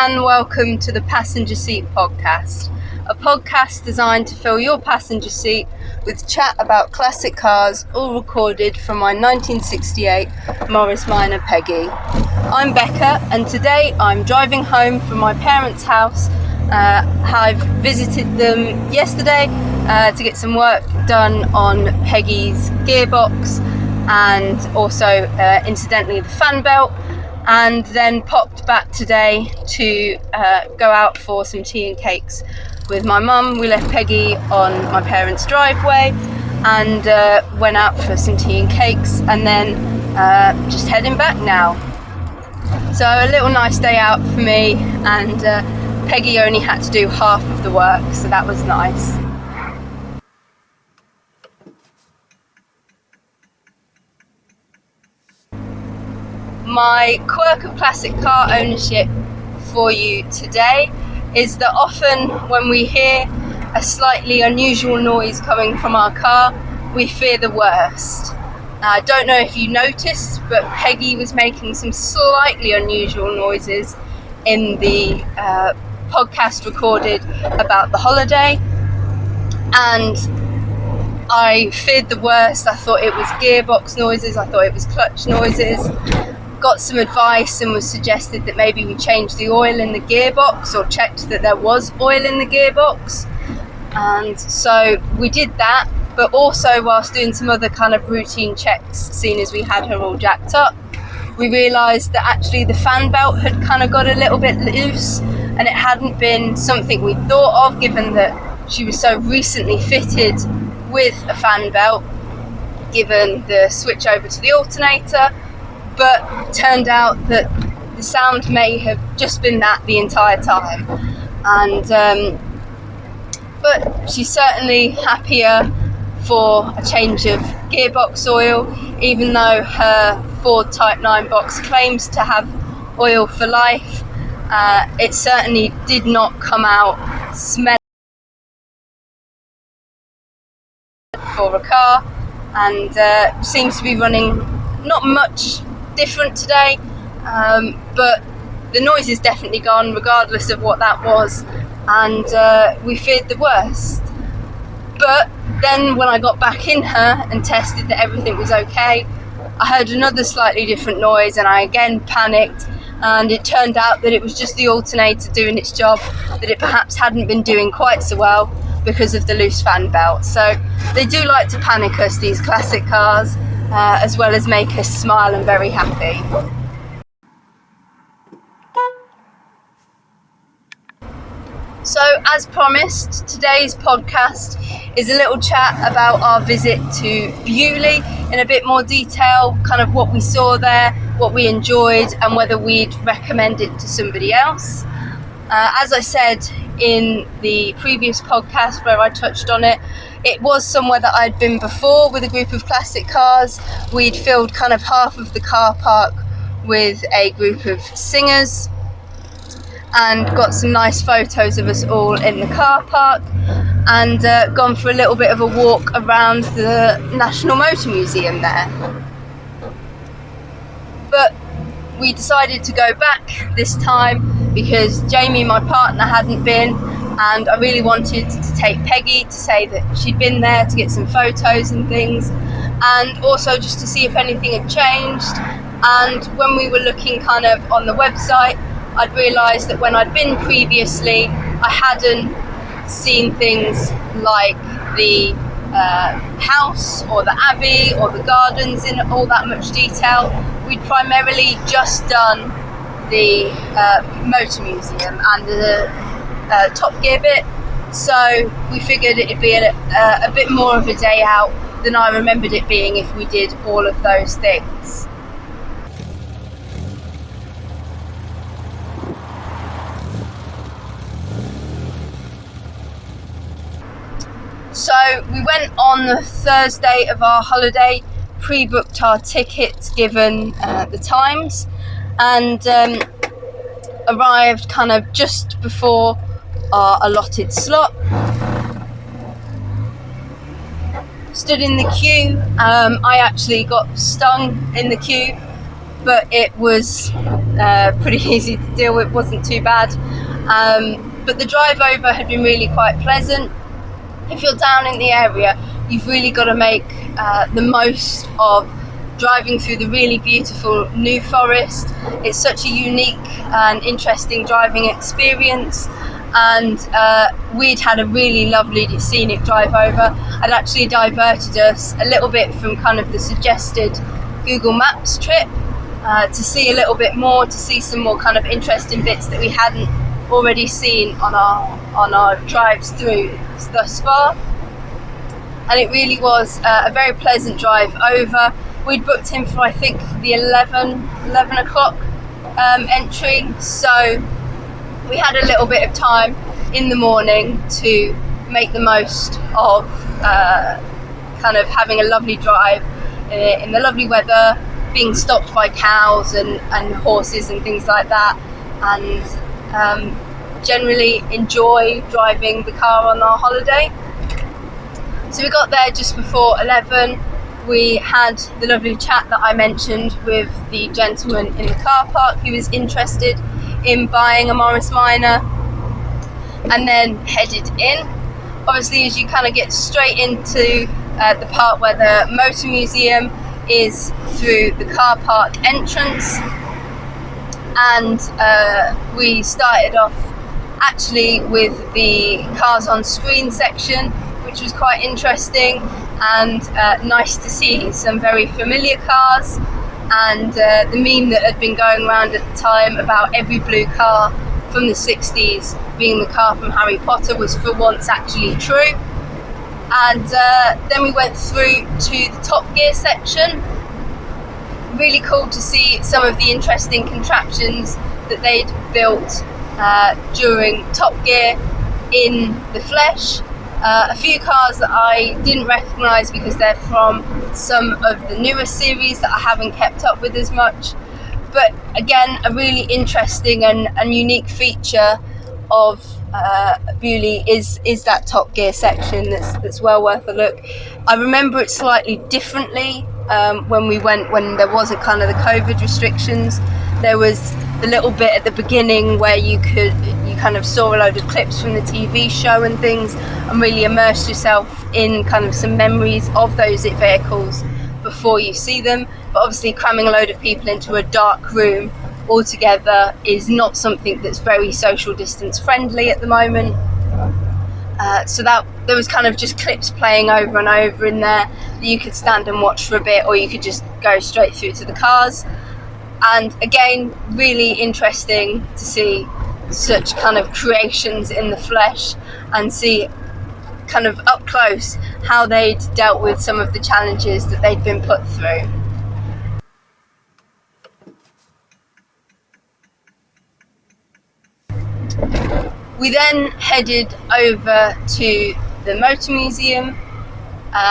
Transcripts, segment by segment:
and welcome to the Passenger Seat Podcast, a podcast designed to fill your passenger seat with chat about classic cars, all recorded from my 1968 Morris Minor Peggy. I'm Becca, and today I'm driving home from my parents' house. I've visited them yesterday to get some work done on Peggy's gearbox and also incidentally the fan belt, and then popped back today to go out for some tea and cakes with my mum. We left Peggy on my parents' driveway and went out for some tea and cakes, and then just heading back now. So a little nice day out for me, and Peggy only had to do half of the work, so that was nice. My quirk of classic car ownership for you today is that often when we hear a slightly unusual noise coming from our car, we fear the worst. I don't know if you noticed, but Peggy was making some slightly unusual noises in the podcast recorded about the holiday, and I feared the worst. I thought it was gearbox noises, I thought it was clutch noises. Got some advice and was suggested that maybe we change the oil in the gearbox, or checked that there was oil in the gearbox, and so we did that. But also, whilst doing some other kind of routine checks, seeing as we had her all jacked up, we realised that actually the fan belt had kind of got a little bit loose, and it hadn't been something we thought of, given that she was so recently fitted with a fan belt, given the switch over to the alternator. But turned out that the sound may have just been that the entire time, and but she's certainly happier for a change of gearbox oil, even though her Ford Type 9 box claims to have oil for life. It certainly did not come out smelling for a car, and seems to be running not much different today, but the noise is definitely gone regardless of what that was, and we feared the worst. But then when I got back in her and tested that everything was okay, I heard another slightly different noise, and I again panicked, and it turned out that it was just the alternator doing its job, that it perhaps hadn't been doing quite so well because of the loose fan belt. So they do like to panic us, these classic cars, as well as make us smile and very happy. So, as promised, today's podcast is a little chat about our visit to Beaulieu in a bit more detail, kind of what we saw there, what we enjoyed, and whether we'd recommend it to somebody else. As I said in the previous podcast where I touched on it, it was somewhere that I'd been before with a group of classic cars. We'd filled kind of half of the car park with a group of singers and got some nice photos of us all in the car park, and gone for a little bit of a walk around the National Motor Museum there. But we decided to go back this time because Jamie, my partner, hadn't been, and I really wanted to take Peggy to say that she'd been there, to get some photos and things, and also just to see if anything had changed. And when we were looking kind of on the website, I'd realised that when I'd been previously, I hadn't seen things like the house or the abbey or the gardens in all that much detail. We'd primarily just done the motor museum and the Top Gear bit, so we figured it'd be a bit more of a day out than I remembered it being if we did all of those things. So we went on the Thursday of our holiday, pre-booked our tickets given the times, and arrived kind of just before our allotted slot. Stood in the queue. I actually got stung in the queue, but it was pretty easy to deal with, wasn't too bad. But the drive over had been really quite pleasant. If you're down in the area, you've really got to make the most of driving through the really beautiful New Forest. It's such a unique and interesting driving experience, and we'd had a really lovely scenic drive over. I'd actually diverted us a little bit from kind of the suggested Google Maps trip to see a little bit more, to see some more kind of interesting bits that we hadn't already seen on our drives through thus far. And it really was a very pleasant drive over. We'd booked him for, I think, the 11 o'clock entry, so we had a little bit of time in the morning to make the most of kind of having a lovely drive in the lovely weather, being stopped by cows and horses and things like that, and generally enjoy driving the car on our holiday. So we got there just before 11. We had the lovely chat that I mentioned with the gentleman in the car park who was interested in buying a Morris Minor, and then headed in. Obviously, as you kind of get straight into the part where the motor museum is through the car park entrance, and we started off actually with the cars on screen section, which was quite interesting and nice to see some very familiar cars. And the meme that had been going around at the time about every blue car from the 60s being the car from Harry Potter was for once actually true. And then we went through to the Top Gear section. Really cool to see some of the interesting contraptions that they'd built during Top Gear in the flesh. A few cars that I didn't recognise because they're from some of the newer series that I haven't kept up with as much. But again, a really interesting and unique feature of Beaulieu is that Top Gear section that's well worth a look. I remember it slightly differently when we went, when there wasn't kind of the COVID restrictions. There was the little bit at the beginning where you kind of saw a load of clips from the TV show and things, and really immerse yourself in kind of some memories of those vehicles before you see them. But obviously cramming a load of people into a dark room altogether is not something that's very social distance friendly at the moment. So that there was kind of just clips playing over and over in there that you could stand and watch for a bit, or you could just go straight through to the cars. And again, really interesting to see such kind of creations in the flesh and see kind of up close how they'd dealt with some of the challenges that they'd been put through. We then headed over to the motor museum.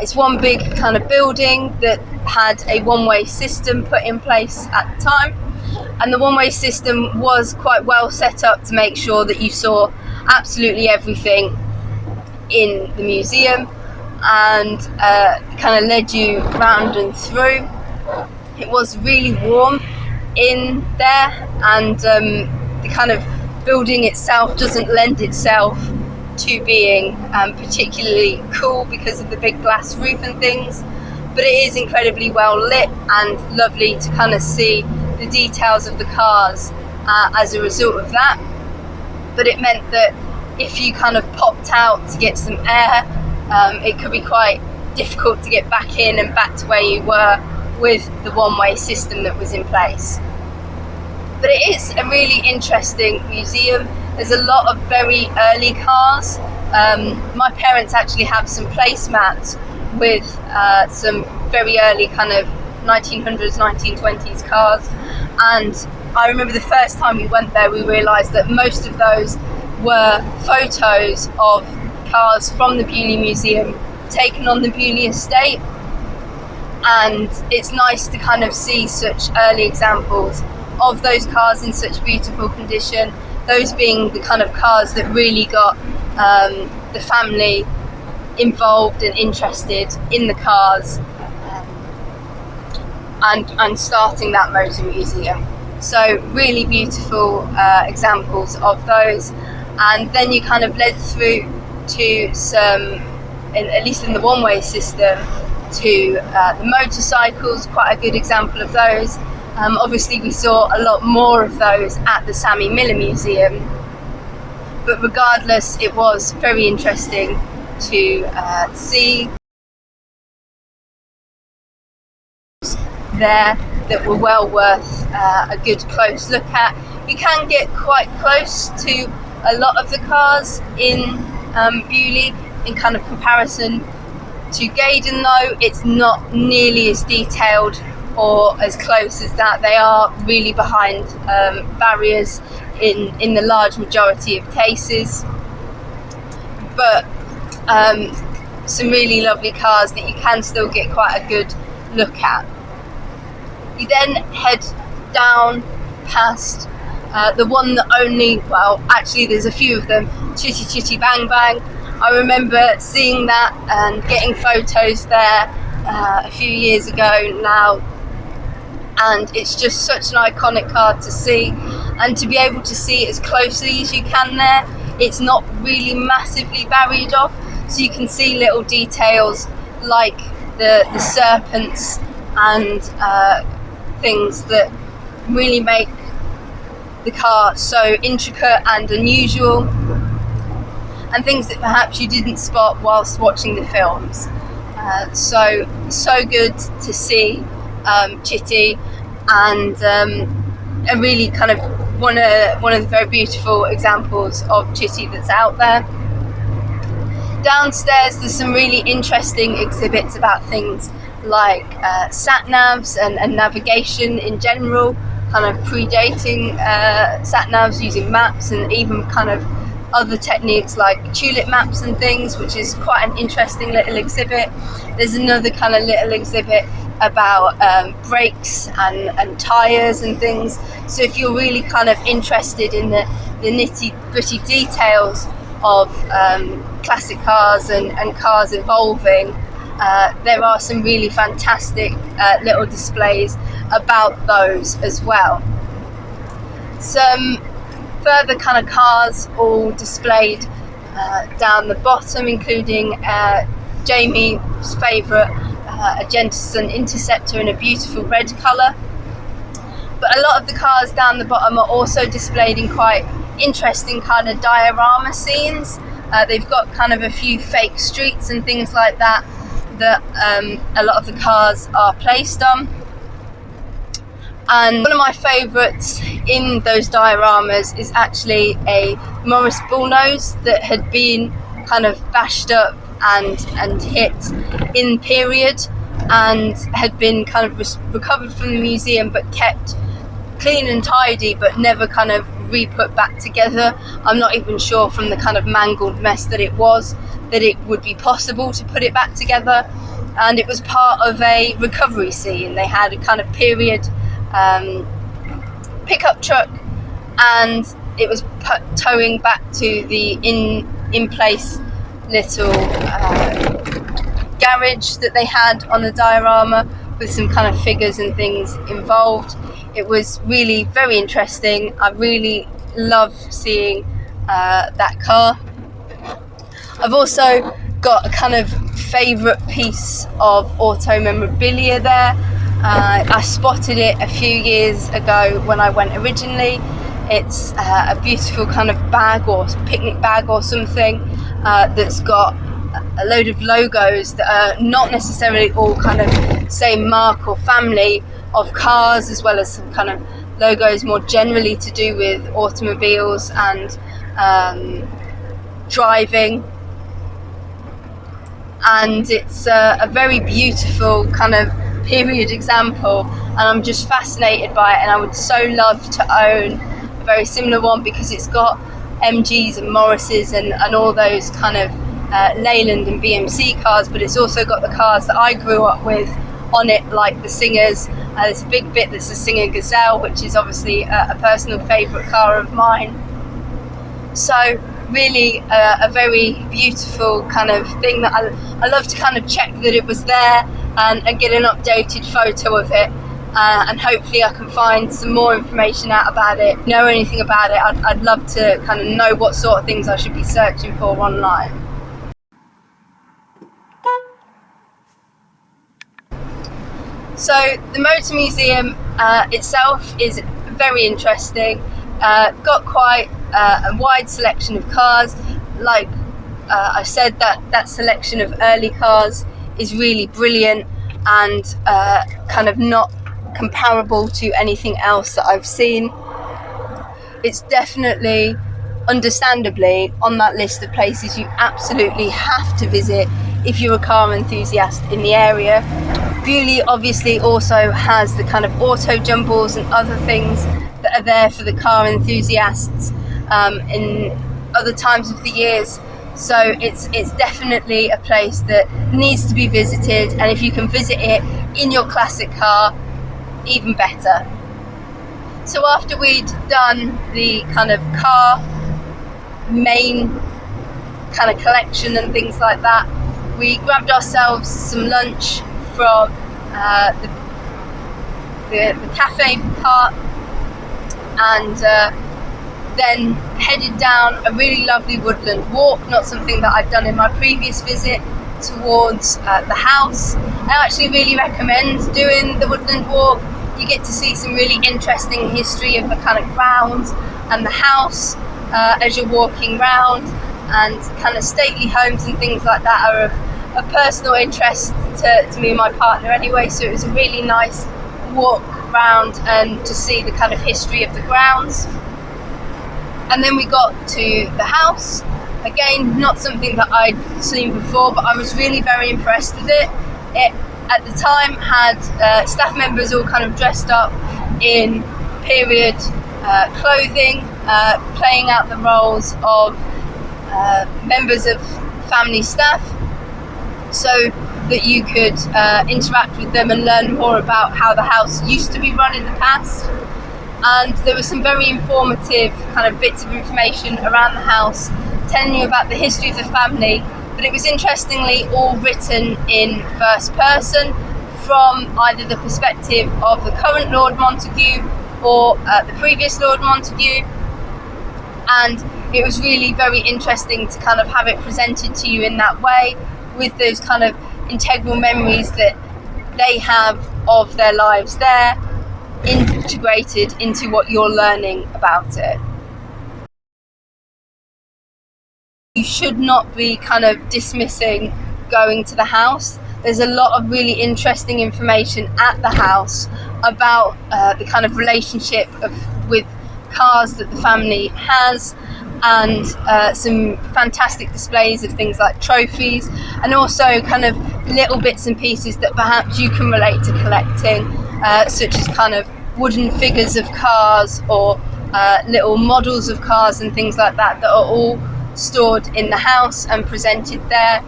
It's one big kind of building that had a one-way system put in place at the time, and the one-way system was quite well set up to make sure that you saw absolutely everything in the museum, and kind of led you round and through. It was really warm in there, and the kind of building itself doesn't lend itself to being particularly cool because of the big glass roof and things, but it is incredibly well lit and lovely to kind of see the details of the cars as a result of that. But it meant that if you kind of popped out to get some air, it could be quite difficult to get back in and back to where you were with the one-way system that was in place. But it is a really interesting museum. There's a lot of very early cars. My parents actually have some placemats with some very early kind of 1900s, 1920s cars. And I remember the first time we went there, we realised that most of those were photos of cars from the Beaulieu Museum taken on the Beaulieu estate. And it's nice to kind of see such early examples of those cars in such beautiful condition, those being the kind of cars that really got the family involved and interested in the cars and starting that motor museum. So really beautiful examples of those. And then you kind of led through to some, at least in the one-way system, to the motorcycles, quite a good example of those. Obviously we saw a lot more of those at the Sammy Miller Museum, but regardless, it was very interesting to see there that were well worth a good close look at. You can get quite close to a lot of the cars in Beaulieu in kind of comparison to Gaydon, though it's not nearly as detailed or as close as that. They are really behind barriers in the large majority of cases, but some really lovely cars that you can still get quite a good look at. You then head down past the one that only, well, actually there's a few of them, Chitty Chitty Bang Bang. I remember seeing that and getting photos there a few years ago now, and it's just such an iconic car to see, and to be able to see it as closely as you can there. It's not really massively barriered off, so you can see little details like the serpents and things that really make the car so intricate and unusual, and things that perhaps you didn't spot whilst watching the films. So good to see Chitty, and a really kind of one of the very beautiful examples of Chitty that's out there. Downstairs there's some really interesting exhibits about things like sat-navs and navigation in general, kind of predating sat-navs, using maps, and even kind of other techniques like tulip maps and things, which is quite an interesting little exhibit. There's another kind of little exhibit about brakes and tyres and things. So if you're really kind of interested in the nitty-gritty details of classic cars and cars evolving, there are some really fantastic little displays about those as well. Some further kind of cars all displayed down the bottom, including Jamie's favourite, a Jensen Interceptor in a beautiful red colour. But a lot of the cars down the bottom are also displayed in quite interesting kind of diorama scenes. They've got kind of a few fake streets and things like that a lot of the cars are placed on. And one of my favourites in those dioramas is actually a Morris Bullnose that had been kind of bashed up and hit in period, and had been kind of recovered from the museum but kept clean and tidy, but never kind of re-put back together. I'm not even sure from the kind of mangled mess that it was that it would be possible to put it back together. And it was part of a recovery scene. They had a kind of period pickup truck, and it was towing back to the in place little garage that they had on the diorama, with some kind of figures and things involved. It was really very interesting. I really love seeing that car. I've also got a kind of favourite piece of auto memorabilia there. I spotted it a few years ago when I went originally. It's a beautiful kind of bag, or picnic bag or something, that's got a load of logos that are not necessarily all kind of same mark or family of cars, as well as some kind of logos more generally to do with automobiles and driving. And it's a very beautiful kind of period example, and I'm just fascinated by it, and I would so love to own a very similar one, because it's got MGs and Morrises and all those kind of Leyland and BMC cars, but it's also got the cars that I grew up with on it, like the Singers. There's a big bit that's a Singer Gazelle, which is obviously a personal favourite car of mine. So really a very beautiful kind of thing that I love to kind of check that it was there and get an updated photo of it, and hopefully I can find some more information out about it. Know anything about it, I'd love to kind of know what sort of things I should be searching for online. So the Motor Museum itself is very interesting. Got quite a wide selection of cars. Like I said, that selection of early cars is really brilliant and kind of not comparable to anything else that I've seen. It's definitely, understandably, on that list of places you absolutely have to visit if you're a car enthusiast in the area. Beaulieu obviously also has the kind of auto jumbles and other things that are there for the car enthusiasts in other times of the years. So it's definitely a place that needs to be visited, and if you can visit it in your classic car, even better. So after we'd done the kind of car main kind of collection and things like that, we grabbed ourselves some lunch from the cafe part, and then headed down a really lovely woodland walk, not something that I'd done in my previous visit, towards the house. I actually really recommend doing the woodland walk. You get to see some really interesting history of the kind of grounds and the house as you're walking round, and kind of stately homes and things like that are of personal interest to me and my partner anyway, so it was a really nice walk round and to see the kind of history of the grounds. And then we got to the house. Again, not something that I'd seen before, but I was really very impressed with it. It at the time had staff members all kind of dressed up in period clothing, playing out the roles of members of family staff, so that you could interact with them and learn more about how the house used to be run in the past. And there were some very informative kind of bits of information around the house, telling you about the history of the family, but it was interestingly all written in first person from either the perspective of the current Lord Montague or the previous Lord Montague. And it was really very interesting to kind of have it presented to you in that way, with those kind of integral memories that they have of their lives there, integrated into what you're learning about it. You should not be kind of dismissing going to the house. There's a lot of really interesting information at the house about the kind of relationship with cars that the family has, and some fantastic displays of things like trophies, and also kind of little bits and pieces that perhaps you can relate to collecting, such as kind of wooden figures of cars or little models of cars and things like that are all stored in the house and presented there,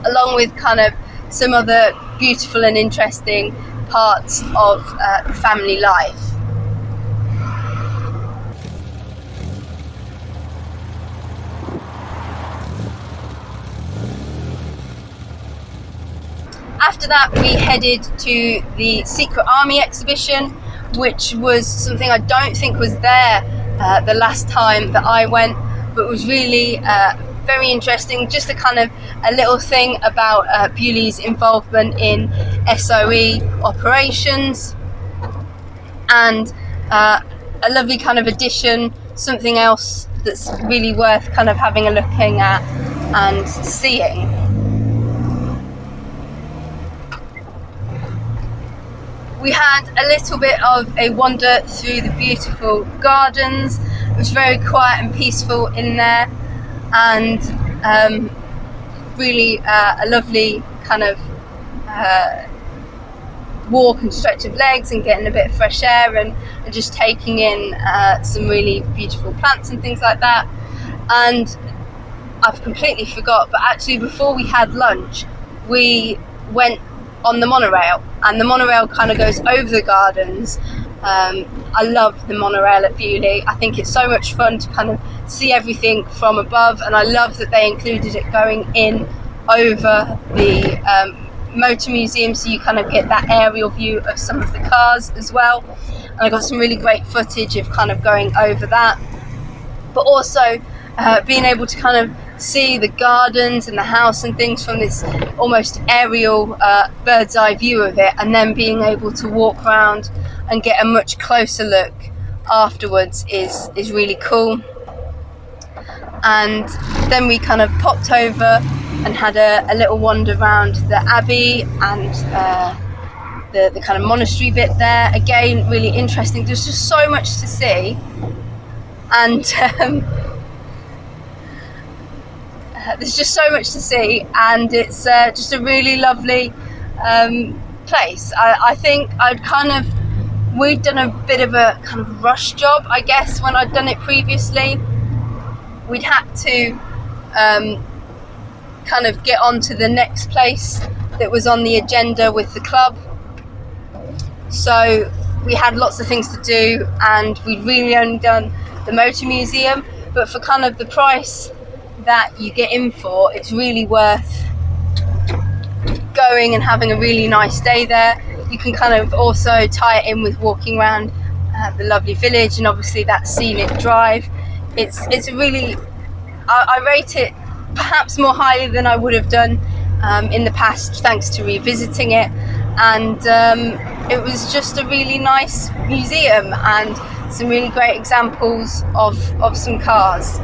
along with kind of some other beautiful and interesting parts of family life. After that, we headed to the Secret Army exhibition, which was something I don't think was there the last time that I went, but was really very interesting. Just a little thing about Beaulieu's involvement in SOE operations, and a lovely kind of addition, something else that's really worth kind of having a looking at and seeing. We had a little bit of a wander through the beautiful gardens. It was very quiet and peaceful in there, and really a lovely kind of walk and stretch of legs and getting a bit of fresh air and just taking in some really beautiful plants and things like that. And I've completely forgot, but actually before we had lunch, we went on the monorail, and the monorail kind of goes over the gardens. I love the monorail at Beaulieu. I think it's so much fun to kind of see everything from above, and I love that they included it going in over the motor museum, so you kind of get that aerial view of some of the cars as well. And I got some really great footage of kind of going over that, but also being able to kind of see the gardens and the house and things from this almost aerial bird's eye view of it, and then being able to walk around and get a much closer look afterwards is really cool. And then we kind of popped over and had a little wander around the abbey and the kind of monastery bit there. Again, really interesting. There's just so much to see, and there's just so much to see, and it's just a really lovely place. I think we'd done a bit of a kind of rush job, I guess, when I'd done it previously. We'd had to kind of get on to the next place that was on the agenda with the club. So we had lots of things to do, and we'd really only done the motor museum, but for kind of the price that you get in for, it's really worth going and having a really nice day there. You can kind of also tie it in with walking around the lovely village, and obviously that scenic drive. It's a really, I rate it perhaps more highly than I would have done in the past, thanks to revisiting it. And it was just a really nice museum and some really great examples of some cars.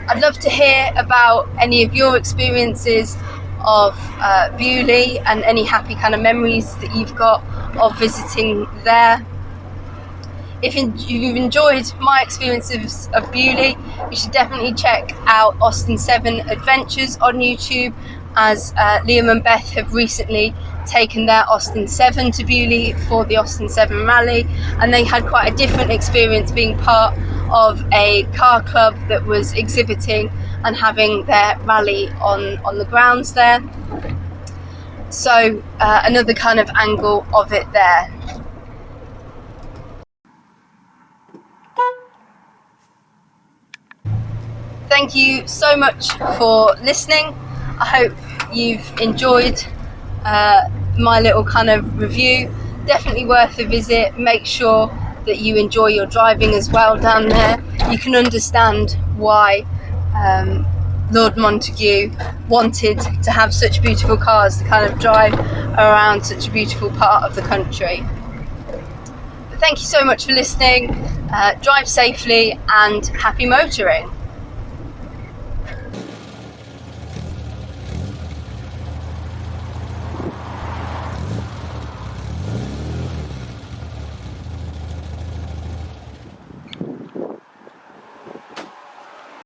I'd love to hear about any of your experiences of Beaulieu and any happy kind of memories that you've got of visiting there. If you've enjoyed my experiences of Beaulieu, you should definitely check out Austin 7 Adventures on YouTube, as Liam and Beth have recently taken their Austin 7 to Beaulieu for the Austin 7 Rally, and they had quite a different experience being part of a car club that was exhibiting and having their rally on the grounds there. So another kind of angle of it there. Thank you so much for listening. I hope you've enjoyed my little kind of review. Definitely worth a visit. Make sure that you enjoy your driving as well down there. You can understand why Lord Montague wanted to have such beautiful cars to kind of drive around such a beautiful part of the country. But thank you so much for listening. Drive safely and happy motoring.